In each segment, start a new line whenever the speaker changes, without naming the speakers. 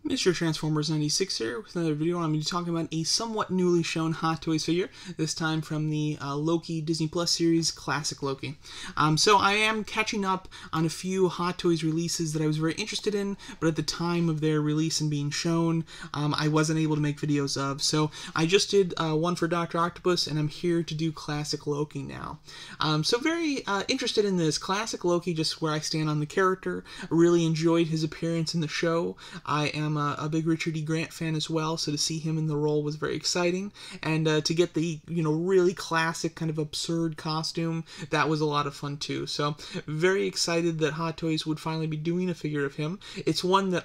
Mr. Transformers 96 here with another video. I'm going to be talking about a somewhat newly shown Hot Toys figure, this time from the Loki Disney Plus series, Classic Loki. So I am catching up on a few Hot Toys releases that I was very interested in, but at the time of their release and being shown, I wasn't able to make videos of. So I just did one for Dr. Octopus, and I'm here to do Classic Loki now. So very interested in this. Classic Loki, just where I stand on the character. I really enjoyed his appearance in the show. I am a big Richard E. Grant fan as well, so to see him in the role was very exciting, and to get the really classic kind of absurd costume, that was a lot of fun too. So very excited that Hot Toys would finally be doing a figure of him. It's one that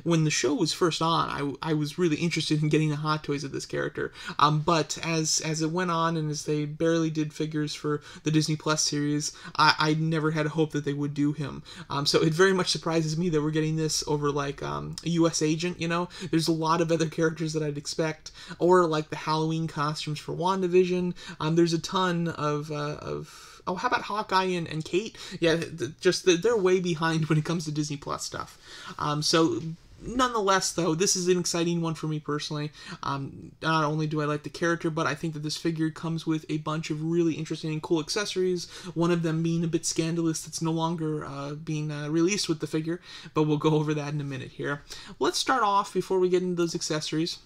when the show was first on, I was really interested in getting the Hot Toys of this character, but as it went on and as they barely did figures for the Disney Plus series, I never had a hope that they would do him. So it very much surprises me that we're getting this over like a U.S. agent. There's a lot of other characters that I'd expect, or like the Halloween costumes for WandaVision. There's a ton of oh, how about Hawkeye and Kate? Yeah, they're way behind when it comes to Disney Plus stuff. So nonetheless, though, this is an exciting one for me personally. Not only do I like the character, but I think that this figure comes with a bunch of really interesting and cool accessories, one of them being a bit scandalous that's no longer being released with the figure, but we'll go over that in a minute here. Let's start off, before we get into those accessories,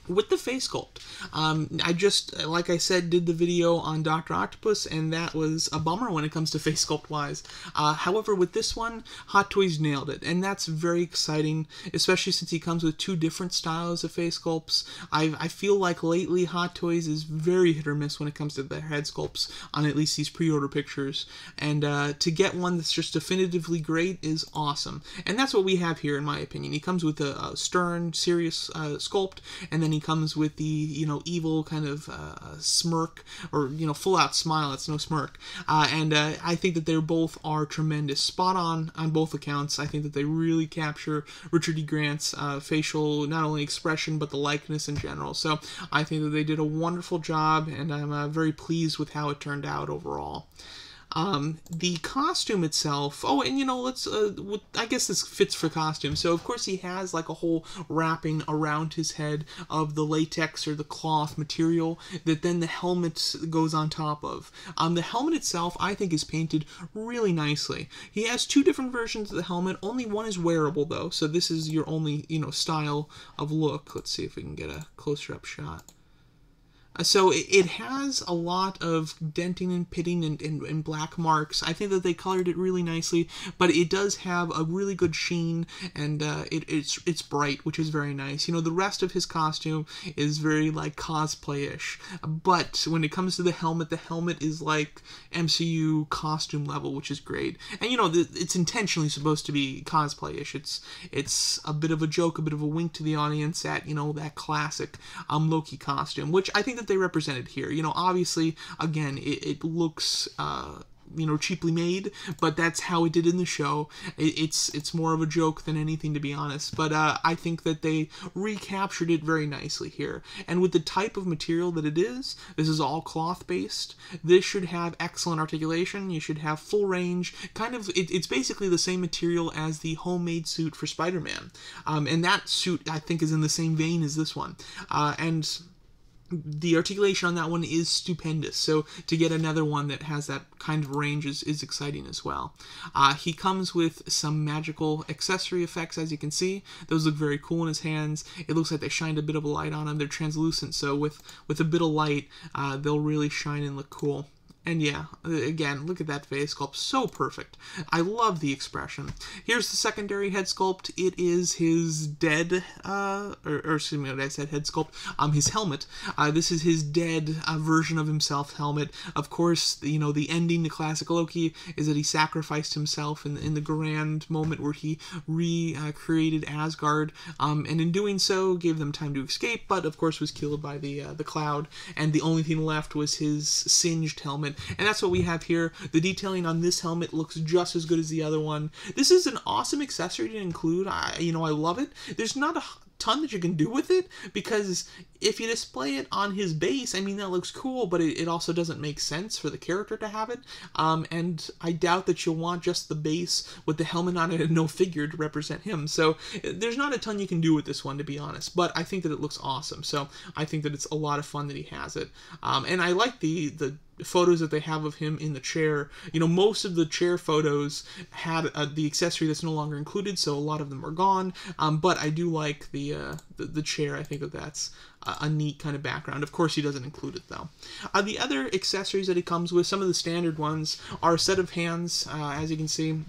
with the face sculpt. I just, like I said, did the video on Dr. Octopus, and that was a bummer when it comes to face sculpt wise. However, with this one, Hot Toys nailed it, and that's very exciting, especially since he comes with two different styles of face sculpts. I feel like lately Hot Toys is very hit or miss when it comes to their head sculpts on at least these pre-order pictures, and to get one that's just definitively great is awesome. And that's what we have here, in my opinion. He comes with a stern, serious sculpt, and then he comes with the evil kind of smirk, or full-out smile. It's no smirk, and I think that they both are tremendous, spot on both accounts. I think that they really capture Richard E. Grant's facial, not only expression, but the likeness in general. So I think that they did a wonderful job, and I'm very pleased with how it turned out overall. The costume itself, let's, I guess this fits for costume. So, of course, he has like a whole wrapping around his head of the latex or the cloth material that then the helmet goes on top of. The helmet itself, I think, is painted really nicely. He has two different versions of the helmet. Only one is wearable, though, so this is your only, style of look. Let's see if we can get a closer-up shot. So it has a lot of denting and pitting and black marks. I think that they colored it really nicely, but it does have a really good sheen, and it's bright, which is very nice. The rest of his costume is very like cosplay-ish, but when it comes to the helmet is like MCU costume level, which is great. And it's intentionally supposed to be cosplay-ish. It's a bit of a joke, a bit of a wink to the audience at that classic Loki costume, which I think that they represented here. Obviously, again, it looks cheaply made, but that's how it did in the show. It's more of a joke than anything, to be honest, but I think that they recaptured it very nicely here. And with the type of material that it is, this is all cloth based, this should have excellent articulation. You should have full range. It's basically the same material as the homemade suit for Spider-Man, and that suit, I think, is in the same vein as this one, and the articulation on that one is stupendous, so to get another one that has that kind of range is exciting as well. He comes with some magical accessory effects, as you can see. Those look very cool in his hands. It looks like they shined a bit of a light on them. They're translucent, so with a bit of light, they'll really shine and look cool. And yeah, again, look at that face sculpt, so perfect. I love the expression. Here's the secondary head sculpt. It is his dead, or excuse me, what I said, head sculpt, his helmet. This is his dead version of himself helmet. Of course, the ending to Classic Loki is that he sacrificed himself in the grand moment where he recreated Asgard, and in doing so, gave them time to escape, but of course was killed by the cloud, and the only thing left was his singed helmet. And that's what we have here. The detailing on this helmet looks just as good as the other one. This is an awesome accessory to include. I love it. There's not a ton that you can do with it, because if you display it on his base, I mean, that looks cool, but it also doesn't make sense for the character to have it. And I doubt that you'll want just the base with the helmet on it and no figure to represent him. So there's not a ton you can do with this one, to be honest, but I think that it looks awesome. So I think that it's a lot of fun that he has it. And I like the photos that they have of him in the chair. You know, most of the chair photos had the accessory that's no longer included, so a lot of them are gone. But I do like the chair. I think that that's a neat kind of background. Of course, he doesn't include it, though. The other accessories that he comes with, some of the standard ones, are a set of hands, as you can see.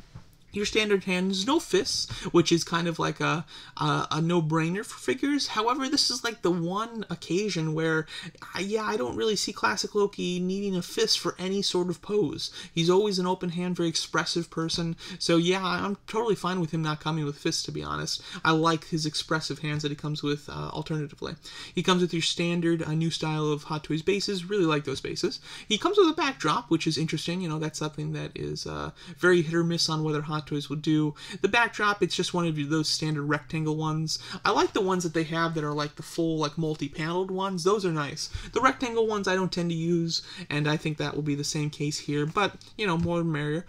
Your standard hands, no fists, which is kind of like a no-brainer for figures. However, this is like the one occasion where, I don't really see classic Loki needing a fist for any sort of pose. He's always an open hand, very expressive person. So yeah, I'm totally fine with him not coming with fists, to be honest. I like his expressive hands that he comes with alternatively. He comes with your standard new style of Hot Toys bases. Really like those bases. He comes with a backdrop, which is interesting. You know, that's something that is very hit or miss on whether Hot Toys will do. The backdrop, it's just one of those standard rectangle ones. I like the ones that they have that are like the full, like, multi-paneled ones. Those are nice. The rectangle ones I don't tend to use, and I think that will be the same case here, but, you know, more the merrier.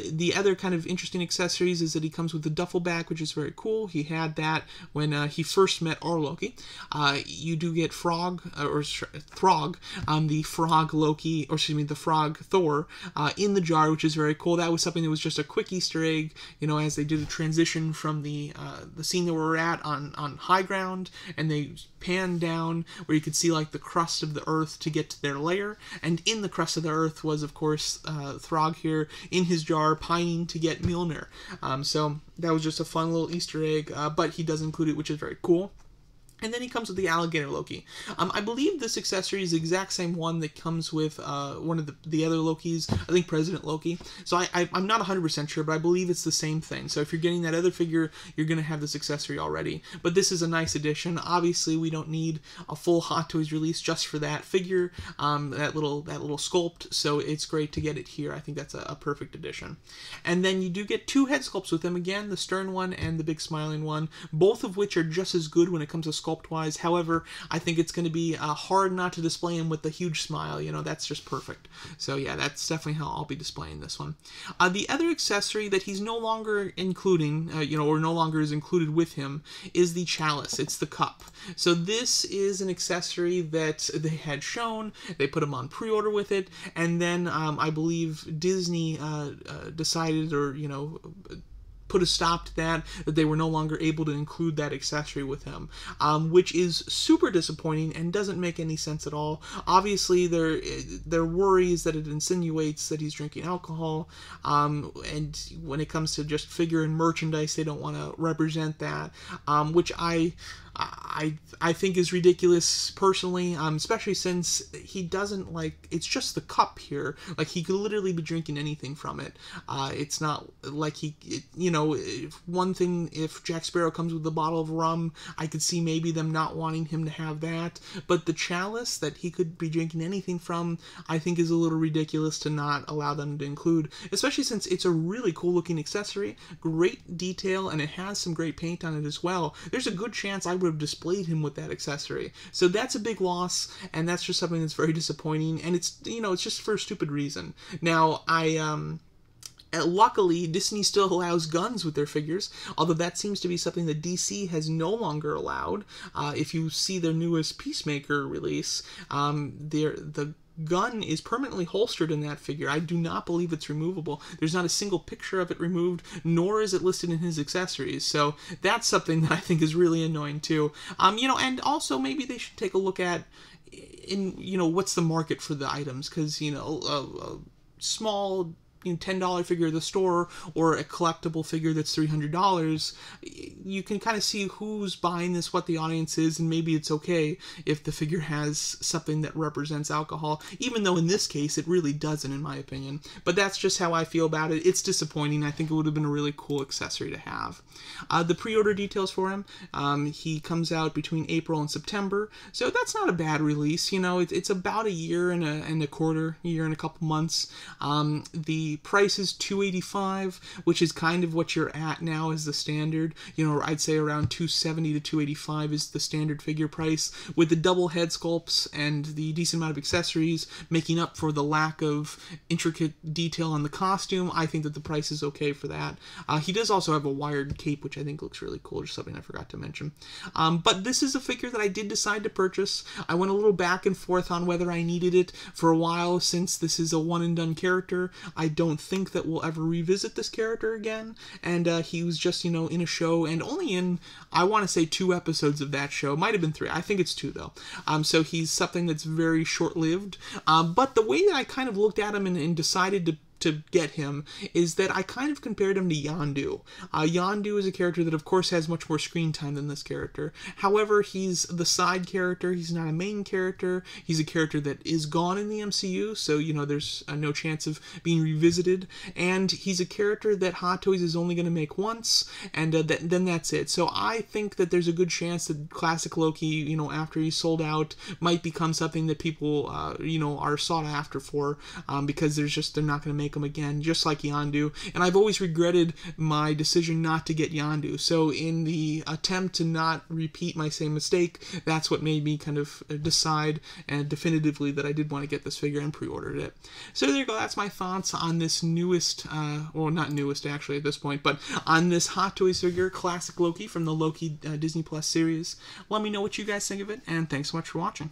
The other kind of interesting accessories is that he comes with the Duffel Bag, which is very cool. He had that when he first met our Loki. You do get Throg, the Frog Loki, or excuse me, the Frog Thor, in the jar, which is very cool. That was something that was just a quick Easter egg, you know, as they did the transition from the scene that we're at on high ground, and they panned down where you could see like the crust of the earth to get to their lair, and in the crust of the earth was, of course, Throg here in his jar pining to get Mjolnir. So that was just a fun little Easter egg, but he does include it, which is very cool. And then he comes with the Alligator Loki. I believe this accessory is the exact same one that comes with one of the other Lokis, I think President Loki. So I'm not 100% sure, but I believe it's the same thing. So if you're getting that other figure, you're going to have this accessory already. But this is a nice addition. Obviously, we don't need a full Hot Toys release just for that figure, that little sculpt, so it's great to get it here. I think that's a perfect addition. And then you do get two head sculpts with them again, the stern one and the big smiling one, both of which are just as good when it comes to sculpt-wise. However, I think it's going to be hard not to display him with the huge smile. You know, that's just perfect. So yeah, that's definitely how I'll be displaying this one. The other accessory that he's no longer including, or no longer is included with him, is the Chalice. It's the cup. So this is an accessory that they had shown. They put him on pre-order with it, and then I believe Disney decided, or put a stop to that they were no longer able to include that accessory with him, which is super disappointing and doesn't make any sense at all. Obviously, their worry is that it insinuates that he's drinking alcohol, and when it comes to just figure and merchandise, they don't want to represent that, which I think is ridiculous personally, especially since he doesn't, like, it's just the cup here. Like, he could literally be drinking anything from it. It's not like one thing, if Jack Sparrow comes with a bottle of rum, I could see maybe them not wanting him to have that. But the Chalice that he could be drinking anything from, I think is a little ridiculous to not allow them to include, especially since it's a really cool looking accessory, great detail, and it has some great paint on it as well. There's a good chance I would have displayed him with that accessory. So that's a big loss, and that's just something that's very disappointing, and it's just for a stupid reason. Now, luckily, Disney still allows guns with their figures, although that seems to be something that DC has no longer allowed. If you see their newest Peacemaker release, the gun is permanently holstered in that figure. I do not believe it's removable. There's not a single picture of it removed, nor is it listed in his accessories. So that's something that I think is really annoying too. And also maybe they should take a look at what's the market for the items, because a small $10 figure at the store or a collectible figure that's $300, you can kind of see who's buying this, what the audience is, and maybe it's okay if the figure has something that represents alcohol, even though in this case it really doesn't, in my opinion. But that's just how I feel about it. It's disappointing. I think it would have been a really cool accessory to have. The pre-order details for him, he comes out between April and September, so that's not a bad release. It's about a year and a quarter, year and a couple months. The The price is $285, which is kind of what you're at now as the standard. You know, I'd say around $270 to $285 is the standard figure price, with the double head sculpts and the decent amount of accessories making up for the lack of intricate detail on the costume. I think that the price is okay for that. He does also have a wired cape, which I think looks really cool, just something I forgot to mention. But this is a figure that I did decide to purchase. I went a little back and forth on whether I needed it for a while, since this is a one-and-done character. I don't think that we'll ever revisit this character again, and he was just, you know, in a show, and only in, I want to say, 2 episodes of that show. Might have been 3. I think it's 2, though. So he's something that's very short-lived. But the way that I kind of looked at him and decided to get him is that I kind of compared him to Yondu. Yondu is a character that, of course, has much more screen time than this character. However, he's the side character. He's not a main character. He's a character that is gone in the MCU, so, you know, there's no chance of being revisited. And he's a character that Hot Toys is only going to make once, and then that's it. So I think that there's a good chance that classic Loki, you know, after he's sold out, might become something that people, you know, are sought after for, because they're not going to make him again, just like Yondu. And I've always regretted my decision not to get Yondu. So in the attempt to not repeat my same mistake, that's what made me kind of decide and definitively that I did want to get this figure and pre-ordered it. So there you go. That's my thoughts on this newest, well, not newest actually at this point, but on this Hot Toys figure, Classic Loki from the Loki Disney Plus series. Let me know what you guys think of it, and thanks so much for watching.